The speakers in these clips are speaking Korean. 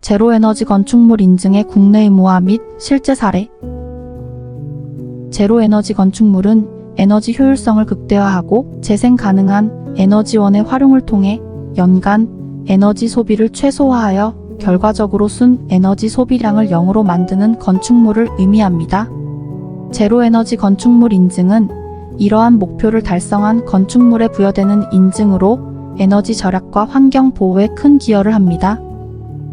제로에너지 건축물 인증의 국내 의무화 및 실제 사례. 제로에너지 건축물은 에너지 효율성을 극대화하고 재생 가능한 에너지원의 활용을 통해 연간 에너지 소비를 최소화하여 결과적으로 순 에너지 소비량을 0으로 만드는 건축물을 의미합니다. 제로에너지 건축물 인증은 이러한 목표를 달성한 건축물에 부여되는 인증으로 에너지 절약과 환경 보호에 큰 기여를 합니다.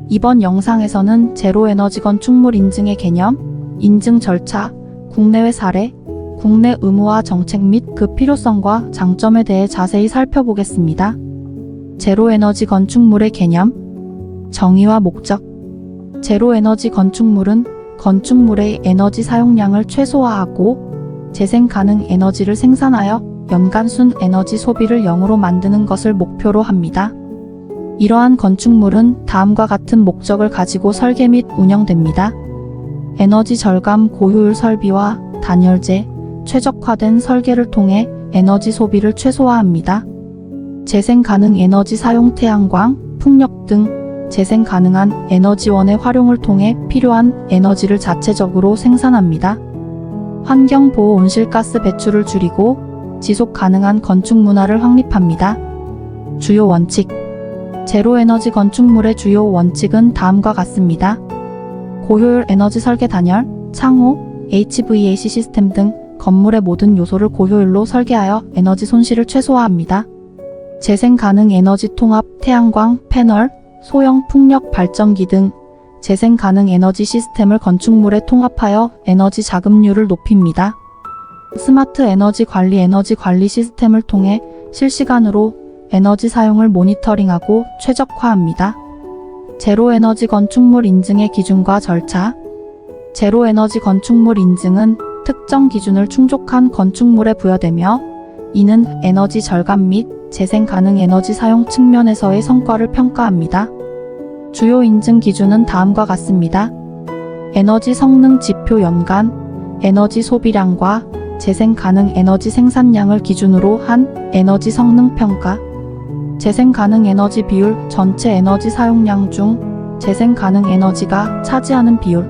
이번 영상에서는 제로에너지 건축물 인증의 개념, 인증 절차, 국내외 사례, 국내 의무화 정책 및 그 필요성과 장점에 대해 자세히 살펴보겠습니다. 제로에너지 건축물의 개념, 정의와 목적. 제로에너지 건축물은 건축물의 에너지 사용량을 최소화하고 재생 가능 에너지를 생산하여 연간 순 에너지 소비를 0으로 만드는 것을 목표로 합니다. 이러한 건축물은 다음과 같은 목적을 가지고 설계 및 운영됩니다. 에너지 절감 고효율 설비와 단열재, 최적화된 설계를 통해 에너지 소비를 최소화합니다. 재생 가능 에너지 사용 태양광, 풍력 등 재생 가능한 에너지원의 활용을 통해 필요한 에너지를 자체적으로 생산합니다. 환경 보호 온실가스 배출을 줄이고 지속 가능한 건축 문화를 확립합니다. 주요 원칙. 제로에너지 건축물의 주요 원칙은 다음과 같습니다. 고효율 에너지 설계 단열, 창호, HVAC 시스템 등 건물의 모든 요소를 고효율로 설계하여 에너지 손실을 최소화합니다. 재생 가능 에너지 통합, 태양광, 패널, 소형 풍력 발전기 등 재생 가능 에너지 시스템을 건축물에 통합하여 에너지 자급률을 높입니다. 스마트 에너지 관리 시스템을 통해 실시간으로 에너지 사용을 모니터링하고 최적화합니다. 제로에너지 건축물 인증의 기준과 절차. 제로에너지 건축물 인증은 특정 기준을 충족한 건축물에 부여되며 이는 에너지 절감 및 재생 가능 에너지 사용 측면에서의 성과를 평가합니다. 주요 인증 기준은 다음과 같습니다. 에너지 성능 지표 연간 에너지 소비량과 재생 가능 에너지 생산량을 기준으로 한 에너지 성능 평가. 재생 가능 에너지 비율 전체 에너지 사용량 중 재생 가능 에너지가 차지하는 비율.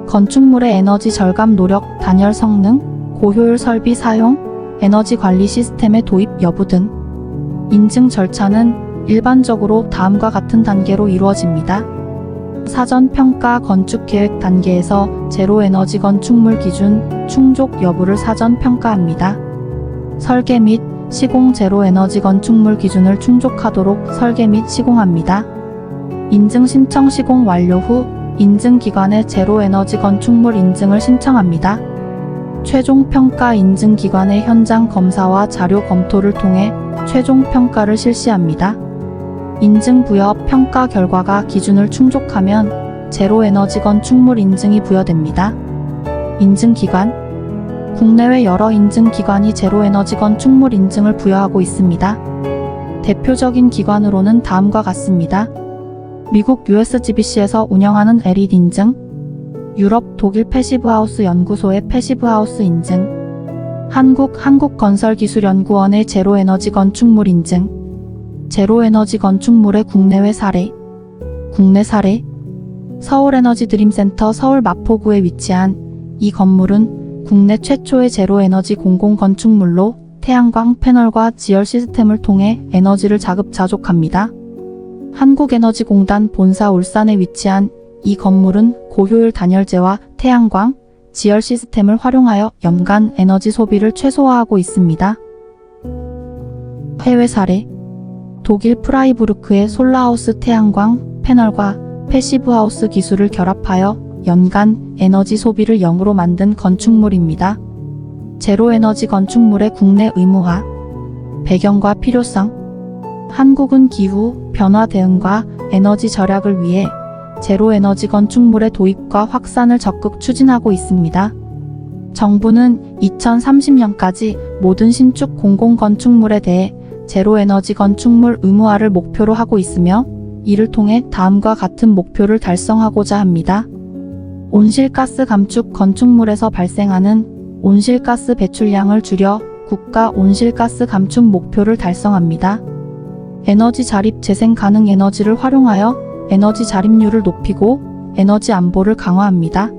건축물의 에너지 절감 노력, 단열 성능, 고효율 설비 사용, 에너지 관리 시스템의 도입 여부 등. 인증 절차는 일반적으로 다음과 같은 단계로 이루어집니다. 사전 평가 건축 계획 단계에서 제로에너지 건축물 기준 충족 여부를 사전 평가합니다. 설계 및 시공 제로에너지 건축물 기준을 충족하도록 설계 및 시공합니다. 인증 신청 시공 완료 후 인증기관에 제로에너지 건축물 인증을 신청합니다. 최종 평가 인증기관의 현장 검사와 자료 검토를 통해 최종 평가를 실시합니다. 인증 부여 평가 결과가 기준을 충족하면 제로에너지 건축물 인증이 부여됩니다. 인증기관. 국내외 여러 인증기관이 제로에너지 건축물 인증을 부여하고 있습니다. 대표적인 기관으로는 다음과 같습니다. 미국 USGBC에서 운영하는 에릿 인증, 유럽 독일 패시브하우스 연구소의 패시브하우스 인증, 한국건설기술연구원의 제로에너지 건축물 인증. 제로에너지 건축물의 국내외 사례. 국내 사례. 서울에너지 드림센터 서울 마포구에 위치한 이 건물은 국내 최초의 제로에너지 공공건축물로 태양광 패널과 지열 시스템을 통해 에너지를 자급자족합니다. 한국에너지공단 본사 울산에 위치한 이 건물은 고효율 단열재와 태양광, 지열 시스템을 활용하여 연간 에너지 소비를 최소화하고 있습니다. 해외 사례. 독일 프라이부르크의 솔라하우스 태양광 패널과 패시브하우스 기술을 결합하여 연간 에너지 소비를 0으로 만든 건축물입니다. 제로에너지 건축물의 국내 의무화. 배경과 필요성. 한국은 기후 변화 대응과 에너지 절약을 위해 제로에너지 건축물의 도입과 확산을 적극 추진하고 있습니다. 정부는 2030년까지 모든 신축 공공건축물에 대해 제로에너지 건축물 의무화를 목표로 하고 있으며 이를 통해 다음과 같은 목표를 달성하고자 합니다. 온실가스 감축. 건축물에서 발생하는 온실가스 배출량을 줄여 국가 온실가스 감축 목표를 달성합니다. 에너지 자립. 재생 가능 에너지를 활용하여 에너지 자립률을 높이고 에너지 안보를 강화합니다.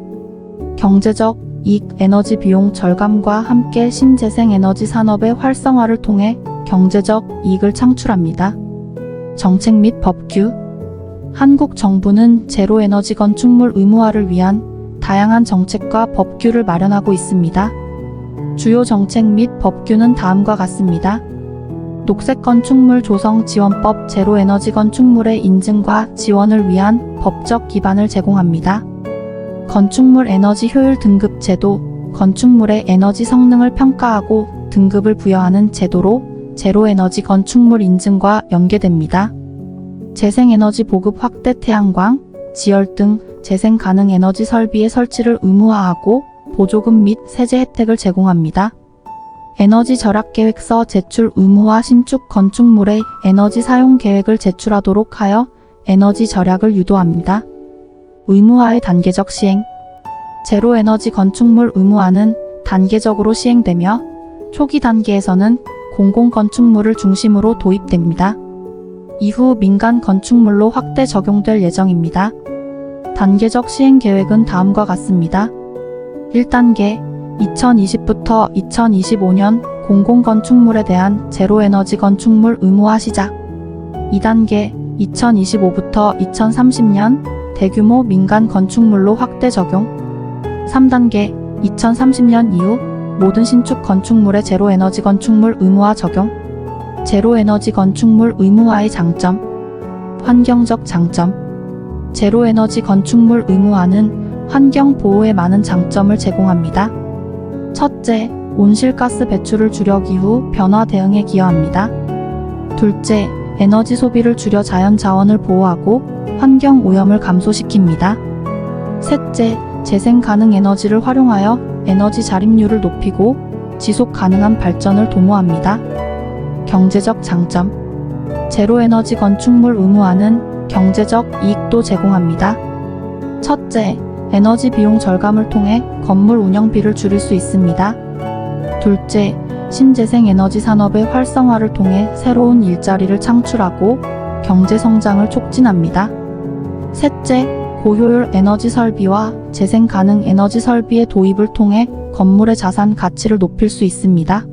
경제적 이익, 에너지 비용 절감과 함께 신재생 에너지 산업의 활성화를 통해 경제적 이익을 창출합니다. 정책 및 법규. 한국 정부는 제로 에너지 건축물 의무화를 위한 다양한 정책과 법규를 마련하고 있습니다. 주요 정책 및 법규는 다음과 같습니다. 녹색 건축물 조성 지원법 제로 에너지 건축물의 인증과 지원을 위한 법적 기반을 제공합니다. 건축물 에너지 효율 등급 제도, 건축물의 에너지 성능을 평가하고 등급을 부여하는 제도로 제로 에너지 건축물 인증과 연계됩니다. 재생에너지 보급 확대 태양광, 지열 등 재생 가능 에너지 설비의 설치를 의무화하고 보조금 및 세제 혜택을 제공합니다. 에너지 절약 계획서 제출 의무화 신축 건축물의 에너지 사용 계획을 제출하도록 하여 에너지 절약을 유도합니다. 의무화의 단계적 시행. 제로 에너지 건축물 의무화는 단계적으로 시행되며 초기 단계에서는 공공 건축물을 중심으로 도입됩니다. 이후 민간 건축물로 확대 적용될 예정입니다. 단계적 시행 계획은 다음과 같습니다. 1단계 2020부터 2025년 공공건축물에 대한 제로에너지 건축물 의무화 시작. 2단계 2025부터 2030년 대규모 민간 건축물로 확대 적용. 3단계 2030년 이후 모든 신축 건축물의 제로에너지 건축물 의무화 적용. 제로에너지 건축물 의무화의 장점. 환경적 장점. 제로에너지 건축물 의무화는 환경 보호에 많은 장점을 제공합니다. 첫째, 온실가스 배출을 줄여 기후 변화 대응에 기여합니다. 둘째, 에너지 소비를 줄여 자연 자원을 보호하고 환경 오염을 감소시킵니다. 셋째, 재생 가능 에너지를 활용하여 에너지 자립률을 높이고 지속 가능한 발전을 도모합니다. 경제적 장점. 제로 에너지 건축물 의무화는 경제적 이익도 제공합니다. 첫째, 에너지 비용 절감을 통해 건물 운영비를 줄일 수 있습니다. 둘째, 신재생 에너지 산업의 활성화를 통해 새로운 일자리를 창출하고 경제 성장을 촉진합니다. 셋째, 고효율 에너지 설비와 재생 가능 에너지 설비의 도입을 통해 건물의 자산 가치를 높일 수 있습니다.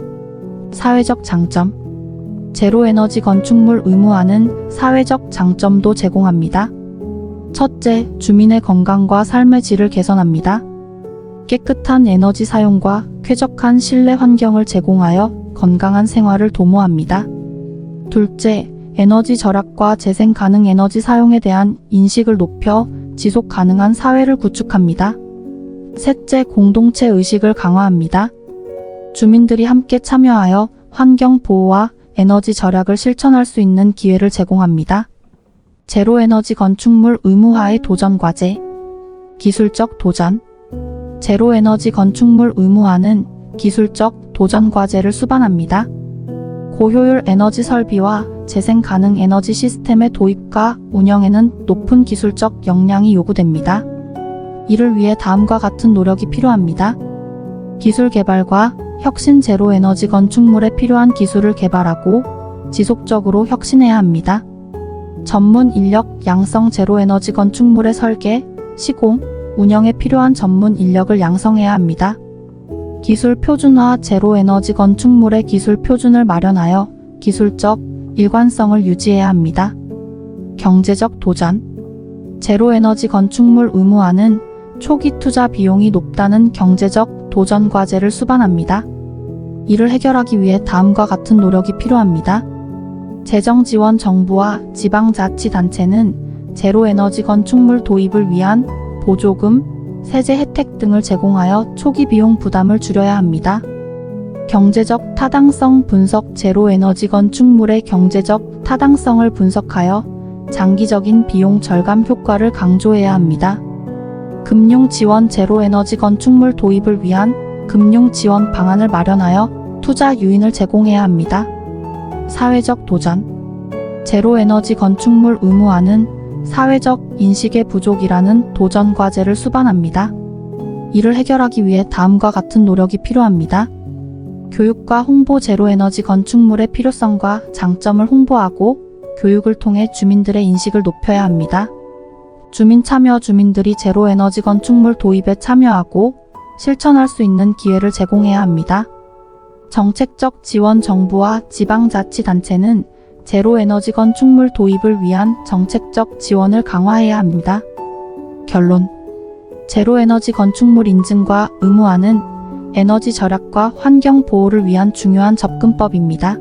사회적 장점. 제로 에너지 건축물 의무화는 사회적 장점도 제공합니다. 첫째, 주민의 건강과 삶의 질을 개선합니다. 깨끗한 에너지 사용과 쾌적한 실내 환경을 제공하여 건강한 생활을 도모합니다. 둘째, 에너지 절약과 재생 가능 에너지 사용에 대한 인식을 높여 지속 가능한 사회를 구축합니다. 셋째, 공동체 의식을 강화합니다. 주민들이 함께 참여하여 환경 보호와 에너지 절약을 실천할 수 있는 기회를 제공합니다. 제로 에너지 건축물 의무화의 도전 과제. 기술적 도전. 제로 에너지 건축물 의무화는 기술적 도전 과제를 수반합니다. 고효율 에너지 설비와 재생 가능 에너지 시스템의 도입과 운영에는 높은 기술적 역량이 요구됩니다. 이를 위해 다음과 같은 노력이 필요합니다. 기술 개발과 혁신. 제로 에너지 건축물에 필요한 기술을 개발하고 지속적으로 혁신해야 합니다. 전문 인력 양성. 제로 에너지 건축물의 설계, 시공, 운영에 필요한 전문 인력을 양성해야 합니다. 기술 표준화. 제로 에너지 건축물의 기술 표준을 마련하여 기술적 일관성을 유지해야 합니다. 경제적 도전. 제로 에너지 건축물 의무화는 초기 투자 비용이 높다는 경제적 도전 과제를 수반합니다. 이를 해결하기 위해 다음과 같은 노력이 필요합니다. 재정 지원. 정부와 지방자치단체는 제로 에너지 건축물 도입을 위한 보조금, 세제 혜택 등을 제공하여 초기 비용 부담을 줄여야 합니다. 경제적 타당성 분석. 제로 에너지 건축물의 경제적 타당성을 분석하여 장기적인 비용 절감 효과를 강조해야 합니다. 금융 지원. 제로 에너지 건축물 도입을 위한 금융 지원 방안을 마련하여 투자 유인을 제공해야 합니다. 사회적 도전. 제로 에너지 건축물 의무화는 사회적 인식의 부족이라는 도전 과제를 수반합니다. 이를 해결하기 위해 다음과 같은 노력이 필요합니다. 교육과 홍보. 제로 에너지 건축물의 필요성과 장점을 홍보하고 교육을 통해 주민들의 인식을 높여야 합니다. 주민 참여 주민들이 제로 에너지 건축물 도입에 참여하고 실천할 수 있는 기회를 제공해야 합니다. 정책적 지원 정부와 지방자치단체는 제로 에너지 건축물 도입을 위한 정책적 지원을 강화해야 합니다. 결론. 제로 에너지 건축물 인증과 의무화는 에너지 절약과 환경 보호를 위한 중요한 접근법입니다.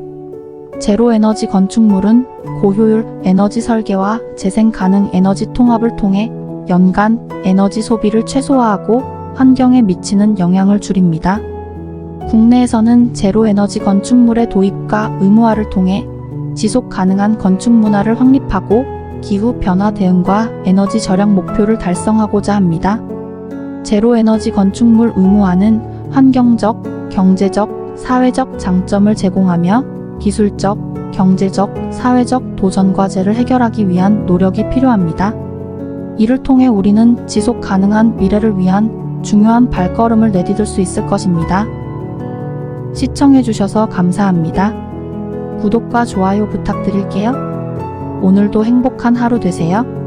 제로 에너지 건축물은 고효율 에너지 설계와 재생 가능 에너지 통합을 통해 연간 에너지 소비를 최소화하고 환경에 미치는 영향을 줄입니다. 국내에서는 제로 에너지 건축물의 도입과 의무화를 통해 지속 가능한 건축 문화를 확립하고 기후 변화 대응과 에너지 절약 목표를 달성하고자 합니다. 제로 에너지 건축물 의무화는 환경적, 경제적, 사회적 장점을 제공하며 기술적, 경제적, 사회적 도전 과제를 해결하기 위한 노력이 필요합니다. 이를 통해 우리는 지속 가능한 미래를 위한 중요한 발걸음을 내디딜 수 있을 것입니다. 시청해주셔서 감사합니다. 구독과 좋아요 부탁드릴게요. 오늘도 행복한 하루 되세요.